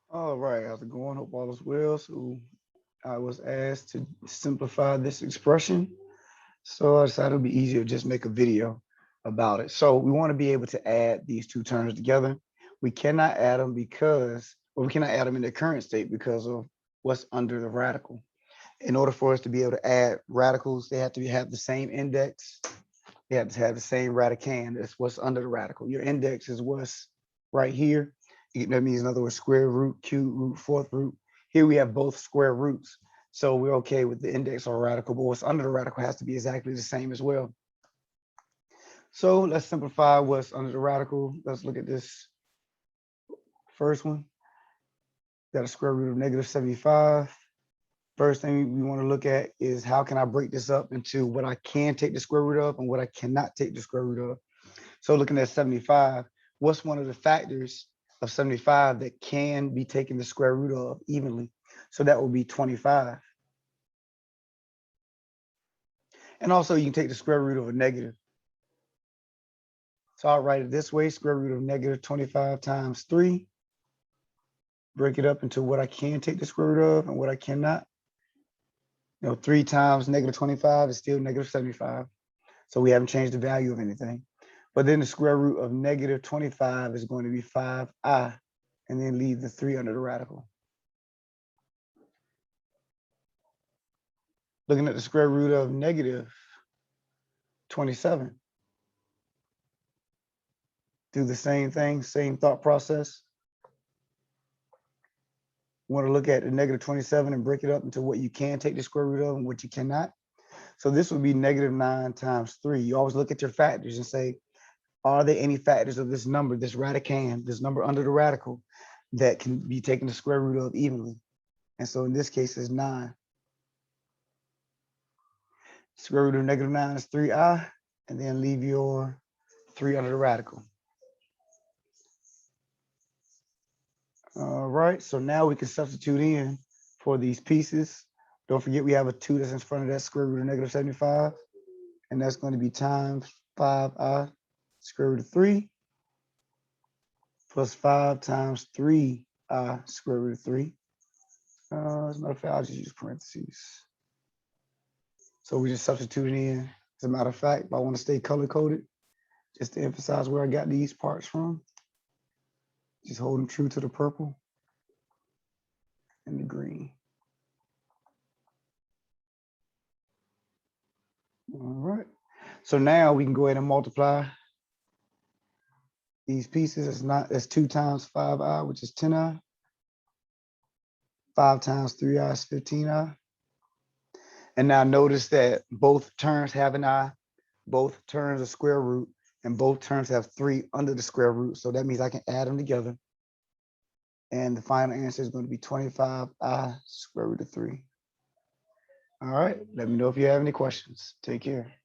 All right, how's it going? Hope all is well. So I was asked to simplify this expression. So I decided it would be easier to just make a video about it. So we want to be able to add these two terms together. We cannot add them we cannot add them in their current state because of what's under the radical. In order for us to be able to add radicals, they have to have the same index. They have to have the same radicand. That's what's under the radical. Your index is what's right here. That means, in other words, square root, cube root, fourth root. Here we have both square roots. So we're okay with the index or radical, but what's under the radical has to be exactly the same as well. So let's simplify what's under the radical. Let's look at this first one. Got a square root of -75. First thing we want to look at is how can I break this up into what I can take the square root of and what I cannot take the square root of. So looking at 75, what's one of the factors of 75 that can be taken the square root of evenly? So that will be 25. And also you can take the square root of a negative. So I'll write it this way, square root of -25 times 3. Break it up into what I can take the square root of and what I cannot. 3 times -25 is still -75. So we haven't changed the value of anything. But then the square root of -25 is going to be 5i, and then leave the 3 under the radical. Looking at the square root of -27. Do the same thing, same thought process. You want to look at the -27 and break it up into what you can take the square root of and what you cannot. So this would be -9 times 3. You always look at your factors and say, are there any factors of this number, this radicand, this number under the radical, that can be taken the square root of evenly? And so in this case, it's 9. Square root of -9 is 3i, and then leave your 3 under the radical. All right, so now we can substitute in for these pieces. Don't forget we have a 2 that's in front of that square root of -75, and that's going to be times 5i square root of 3 plus 5 times 3i square root of 3. As a matter of fact, I'll just use parentheses. So we just substitute it in. As a matter of fact, if I want to stay color coded, just to emphasize where I got these parts from, just hold them true to the purple and the green. All right. So now we can go ahead and multiply these pieces. It's 2 times 5i, which is 10i. 5 times 3i is 15i. And now notice that both terms have an I, both terms are square root, and both terms have 3 under the square root. So that means I can add them together. And the final answer is going to be 25i square root of 3. All right. Let me know if you have any questions. Take care.